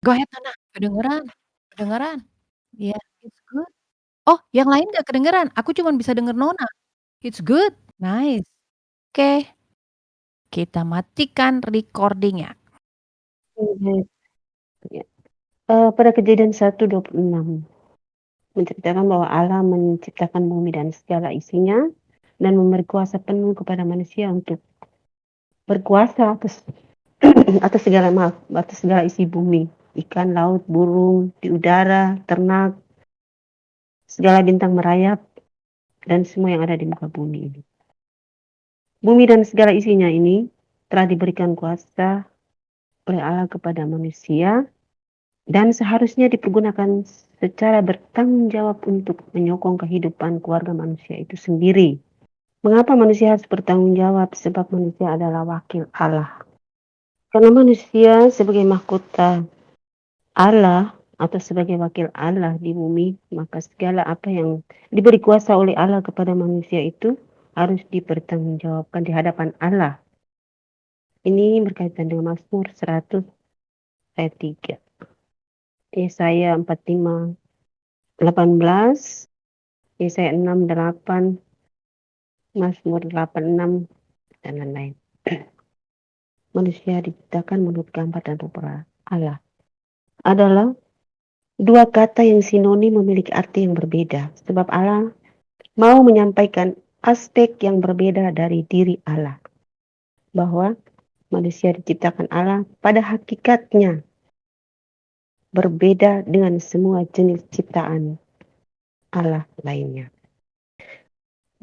Go ahead Nana, kedengeran kedengeran. Iya, it's good. Oh, yang lain nggak kedengeran? Aku cuman bisa denger Nona. It's good, nice. Oke, kita matikan recording-nya. Ya. Pada Kejadian 1:26 menceritakan bahwa Allah menciptakan bumi dan segala isinya dan memberi kuasa penuh kepada manusia untuk berkuasa atas atas segala isi bumi, ikan laut, burung di udara, ternak, segala bintang merayap dan semua yang ada di muka bumi ini. Bumi dan segala isinya ini telah diberikan kuasa oleh Allah kepada manusia dan seharusnya dipergunakan secara bertanggung jawab untuk menyokong kehidupan keluarga manusia itu sendiri. Mengapa manusia harus bertanggung jawab? Sebab manusia adalah wakil Allah. Karena manusia sebagai mahkota Allah atau sebagai wakil Allah di bumi, maka segala apa yang diberi kuasa oleh Allah kepada manusia itu harus dipertanggungjawabkan di hadapan Allah. Ini berkaitan dengan Mazmur 100 ayat 3. Yesaya 45 18, Yesaya 6:8, Mazmur 86 dan lain-lain. Manusia diciptakan menurut gambar dan rupa Allah. Adalah dua kata yang sinonim memiliki arti yang berbeda. Sebab Allah mau menyampaikan aspek yang berbeda dari diri Allah. Bahwa manusia diciptakan Allah pada hakikatnya berbeda dengan semua jenis ciptaan Allah lainnya.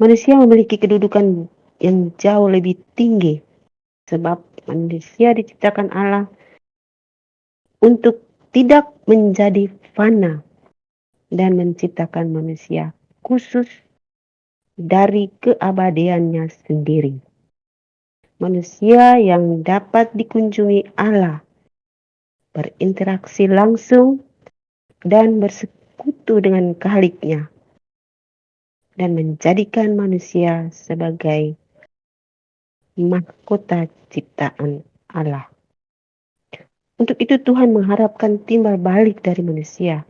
Manusia memiliki kedudukan yang jauh lebih tinggi sebab manusia diciptakan Allah untuk tidak menjadi fana dan menciptakan manusia khusus dari keabadiannya sendiri. Manusia yang dapat dikunjungi Allah, berinteraksi langsung dan bersekutu dengan Khaliknya dan menjadikan manusia sebagai mahkota ciptaan Allah. Untuk itu Tuhan mengharapkan timbal balik dari manusia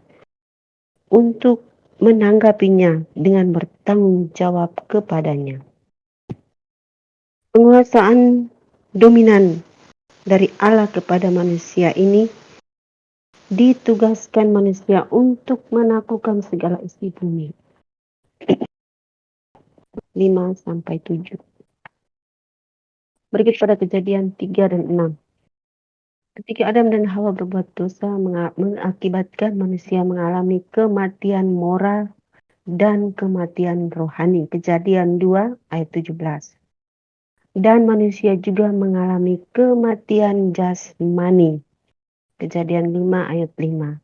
untuk menanggapinya dengan bertanggung jawab kepadanya. Penguasaan dominan dari Allah kepada manusia ini ditugaskan manusia untuk menaklukkan segala isi bumi. 5-7. Berikut pada Kejadian 3 dan 6. Ketika Adam dan Hawa berbuat dosa mengakibatkan manusia mengalami kematian moral dan kematian rohani. Kejadian 2 ayat 17. Dan manusia juga mengalami kematian jasmani. Kejadian 5 ayat 5.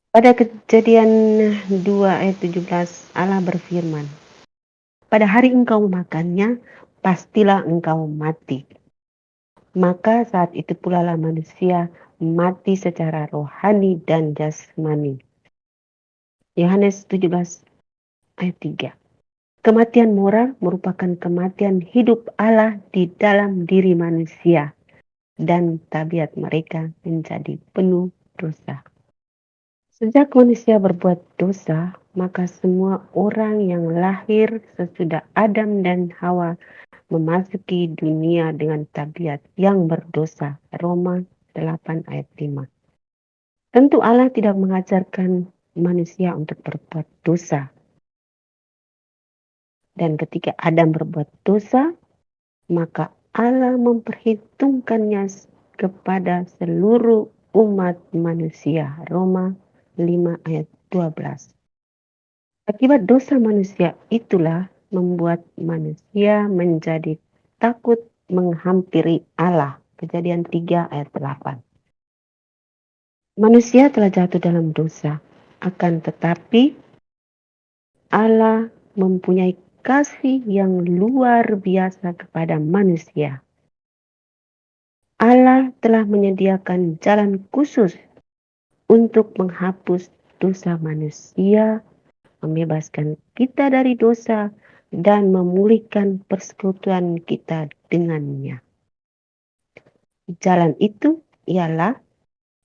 Pada Kejadian 2 ayat 17 Allah berfirman, pada hari engkau memakannya, pastilah engkau mati. Maka saat itu pula lah manusia mati secara rohani dan jasmani. Yohanes 17 ayat 3. Kematian moral merupakan kematian hidup Allah di dalam diri manusia dan tabiat mereka menjadi penuh dosa. Sejak manusia berbuat dosa, maka semua orang yang lahir sesudah Adam dan Hawa memasuki dunia dengan tabiat yang berdosa. Roma 8 ayat 5. Tentu Allah tidak mengajarkan manusia untuk berbuat dosa. Dan ketika Adam berbuat dosa, maka Allah memperhitungkannya kepada seluruh umat manusia. Roma 5 ayat 12. Akibat dosa manusia itulah membuat manusia menjadi takut menghampiri Allah. Kejadian 3 ayat 8. Manusia telah jatuh dalam dosa, akan tetapi Allah mempunyai kasih yang luar biasa kepada manusia. Allah telah menyediakan jalan khusus untuk menghapus dosa manusia, membebaskan kita dari dosa, dan memulihkan persekutuan kita dengannya. Jalan itu ialah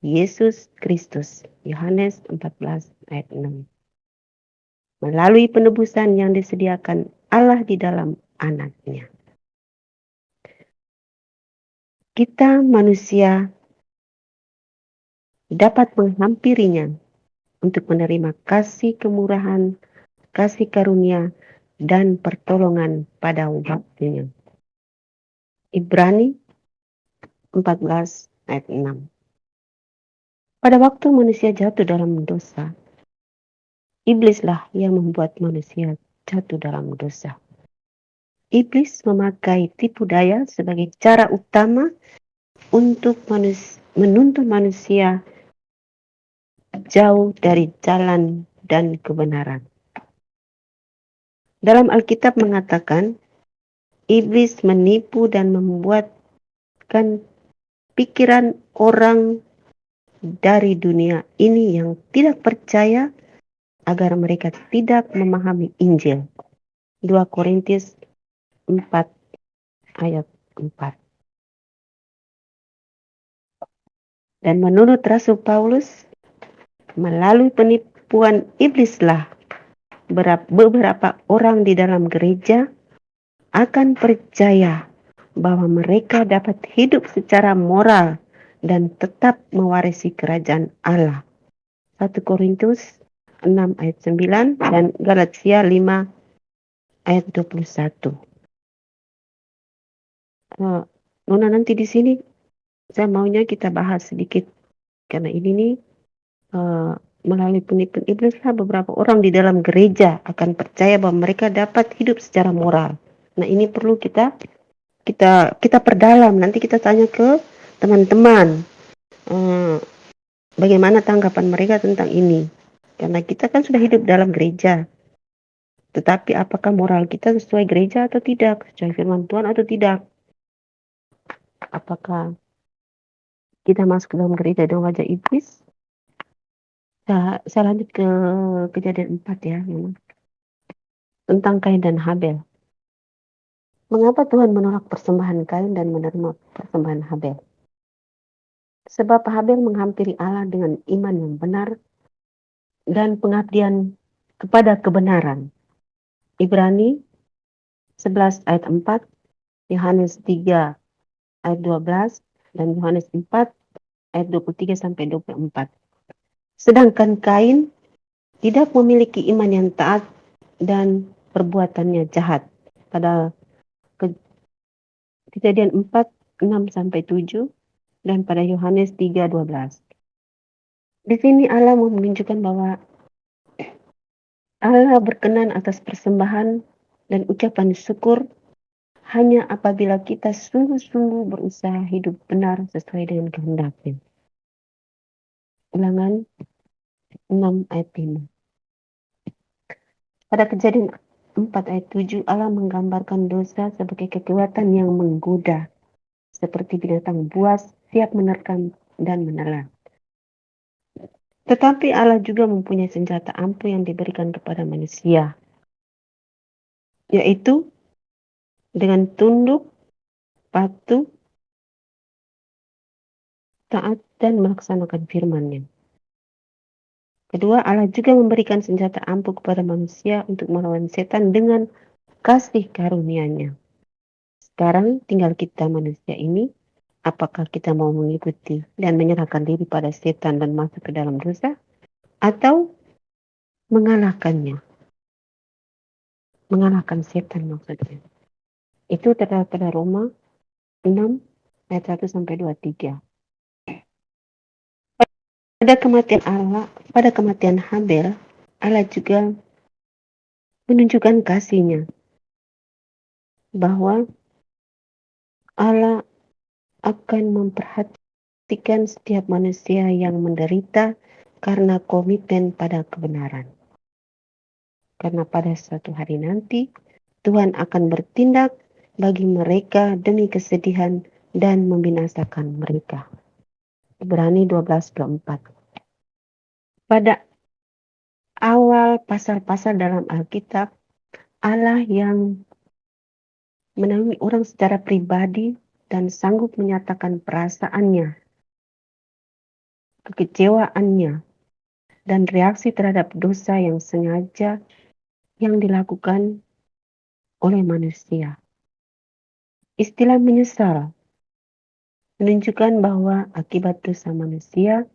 Yesus Kristus. Yohanes 14 ayat 6. Melalui penebusan yang disediakan Allah di dalam anaknya. Kita manusia dapat menghampirinya untuk menerima kasih kemurahan, kasih karunia, dan pertolongan pada waktunya. Ibrani 14 ayat 6. Pada waktu manusia jatuh dalam dosa, iblislah yang membuat manusia jatuh dalam dosa. Iblis memakai tipu daya sebagai cara utama untuk menuntun manusia jauh dari jalan dan kebenaran. Dalam Alkitab mengatakan, iblis menipu dan membuatkan pikiran orang dari dunia ini yang tidak percaya agar mereka tidak memahami Injil. 2 Korintus 4 ayat 4. Dan menurut Rasul Paulus, melalui penipuan iblislah beberapa orang di dalam gereja akan percaya bahwa mereka dapat hidup secara moral dan tetap mewarisi kerajaan Allah. 1 Korintus 6 ayat 9 dan Galatia 5 ayat 21. Nona nanti di sini saya maunya kita bahas sedikit karena ini nih melalui penipuan iblis lah beberapa orang di dalam gereja akan percaya bahwa mereka dapat hidup secara moral. Nah ini perlu kita perdalam. Nanti kita tanya ke teman-teman bagaimana tanggapan mereka tentang ini. Karena kita kan sudah hidup dalam gereja. Tetapi apakah moral kita sesuai gereja atau tidak? Sesuai firman Tuhan atau tidak? Apakah kita masuk ke dalam gereja dengan wajah iblis? Saya lanjut ke Kejadian 4 ya. Tentang Kain dan Habel. Mengapa Tuhan menolak persembahan Kain dan menerima persembahan Habel? Sebab Habel menghampiri Allah dengan iman yang benar dan pengabdian kepada kebenaran. Ibrani 11 ayat 4, Yohanes 3 ayat 12, dan Yohanes 4 ayat 23 sampai 24. Sedangkan Kain tidak memiliki iman yang taat dan perbuatannya jahat. Pada Kejadian 4 6 sampai 7 dan pada Yohanes 3 12. Di sini Allah menunjukkan bahwa Allah berkenan atas persembahan dan ucapan syukur hanya apabila kita sungguh-sungguh berusaha hidup benar sesuai dengan kehendak-Nya. Ulangan 6 ayat 5. Pada Kejadian 4 ayat 7, Allah menggambarkan dosa sebagai kekuatan yang menggoda, seperti binatang buas siap menerkam dan menelan. Tetapi Allah juga mempunyai senjata ampuh yang diberikan kepada manusia, yaitu dengan tunduk, patuh, taat, dan melaksanakan firman-Nya. Kedua, Allah juga memberikan senjata ampuh kepada manusia untuk melawan setan dengan kasih karunia-Nya. Sekarang tinggal kita manusia ini, apakah kita mau mengikuti dan menyerahkan diri pada setan dan masuk ke dalam dosa, atau mengalahkannya, mengalahkan setan maksudnya. Itu terdapat pada Roma 6 ayat 1 sampai 23. Pada kematian Habel, Allah juga menunjukkan kasih-Nya bahwa Allah akan memperhatikan setiap manusia yang menderita karena komitmen pada kebenaran. Karena pada suatu hari nanti Tuhan akan bertindak bagi mereka demi kesedihan dan membinasakan mereka. Ibrani 12:24. Pada awal pasal-pasal dalam Alkitab, Allah yang menaungi orang secara pribadi dan sanggup menyatakan perasaannya kekecewaannya, dan reaksi terhadap dosa yang sengaja yang dilakukan oleh manusia. Istilah menyesal menunjukkan bahwa akibat dosa manusia,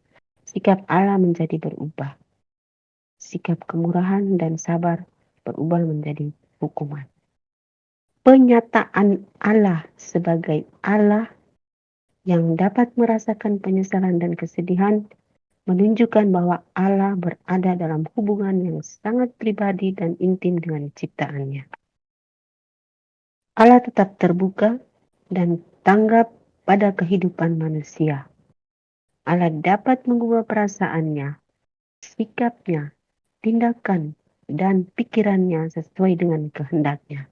sikap Allah menjadi berubah. Sikap kemurahan dan sabar berubah menjadi hukuman. Penyataan Allah sebagai Allah yang dapat merasakan penyesalan dan kesedihan menunjukkan bahwa Allah berada dalam hubungan yang sangat pribadi dan intim dengan ciptaannya. Allah tetap terbuka dan tanggap pada kehidupan manusia. Allah dapat mengubah perasaannya, sikapnya, tindakan, dan pikirannya sesuai dengan kehendaknya.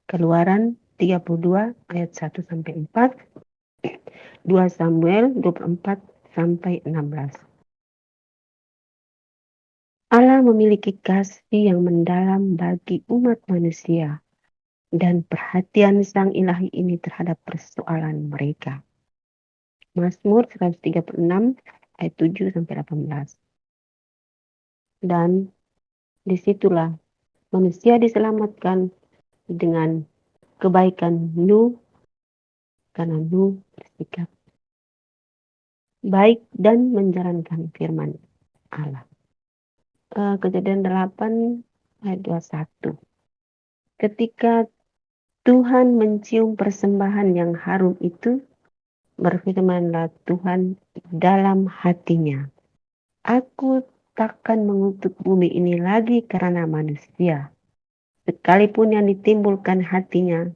Keluaran 32 ayat 1-4, 2 Samuel 24-16. Allah memiliki kasih yang mendalam bagi umat manusia dan perhatian Sang Ilahi ini terhadap persoalan mereka. Mazmur 136 ayat 7-18. Dan disitulah manusia diselamatkan dengan kebaikan Nuh, karena Nuh bersikap baik dan menjalankan firman Allah. Kejadian 8 ayat 21. Ketika Tuhan mencium persembahan yang harum itu, berfirmanlah Tuhan dalam hatinya, "Aku takkan mengutuk bumi ini lagi karena manusia, sekalipun yang ditimbulkan hatinya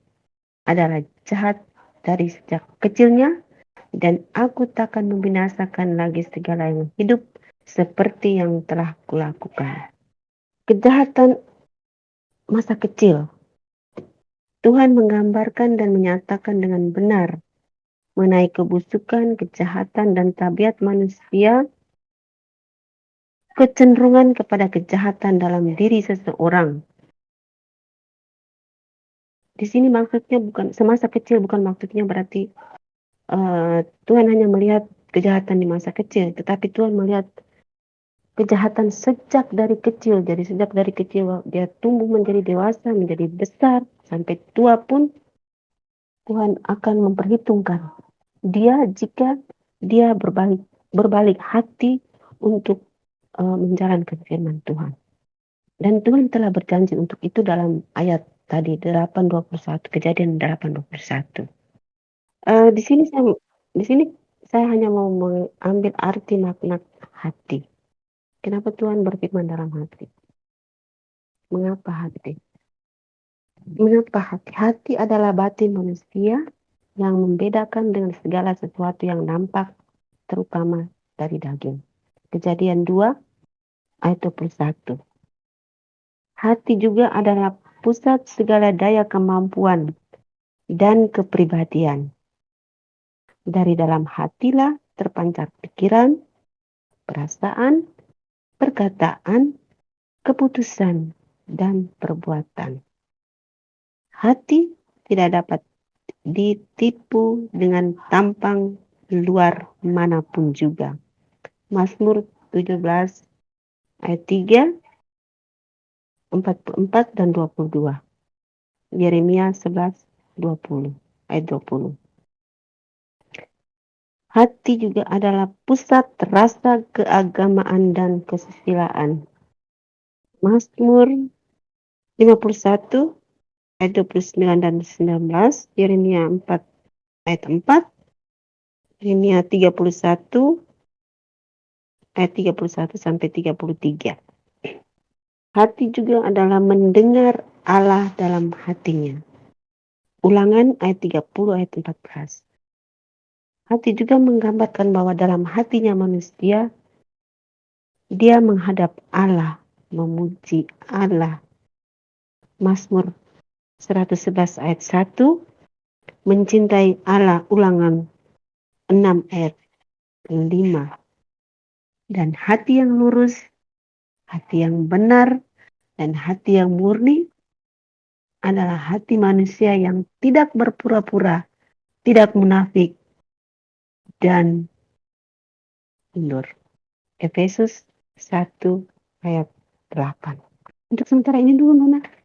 adalah jahat dari sejak kecilnya, dan aku takkan membinasakan lagi segala yang hidup seperti yang telah kulakukan." Kejahatan masa kecil, Tuhan menggambarkan dan menyatakan dengan benar mengenai kebusukan, kejahatan, dan tabiat manusia, kecenderungan kepada kejahatan dalam diri seseorang. Di sini maksudnya bukan semasa kecil, bukan maksudnya berarti Tuhan hanya melihat kejahatan di masa kecil, tetapi Tuhan melihat kejahatan sejak dari kecil. Jadi sejak dari kecil dia tumbuh menjadi dewasa, menjadi besar, sampai tua pun Tuhan akan memperhitungkan dia jika dia berbalik hati untuk menjalankan firman Tuhan. Dan Tuhan telah berjanji untuk itu dalam ayat tadi 8:21, Kejadian 8:21. Di sini saya hanya mau mengambil arti makna hati. Kenapa Tuhan berfirman dalam hati? Mengapa hati? Mengapa hati? Hati adalah batin manusia yang membedakan dengan segala sesuatu yang nampak, terutama dari daging. Kejadian 2 ayat 21. Hati juga adalah pusat segala daya kemampuan dan kepribadian. Dari dalam hatilah terpancar pikiran, perasaan, perkataan, keputusan, dan perbuatan. Hati tidak dapat ditipu dengan tampang luar manapun juga. Mazmur 17 ayat 3, 44 dan 22. Yeremia 11 20 ayat 20. Hati juga adalah pusat rasa keagamaan dan kesusilaan. Mazmur 51 ayat 29 dan 19, Yeremia 4 ayat 4, Yeremia 31 ayat 31-33. Hati juga adalah mendengar Allah dalam hatinya. Ulangan ayat 30 ayat 14. Hati juga menggambarkan bahwa dalam hatinya manusia, dia menghadap Allah, memuji Allah. Mazmur 111 ayat 1, mencintai Allah. Ulangan 6 ayat 5. Dan hati yang lurus, hati yang benar, dan hati yang murni adalah hati manusia yang tidak berpura-pura, tidak munafik, dan mundur. Efesus 1 ayat 8. Untuk sementara ini dulu Nona.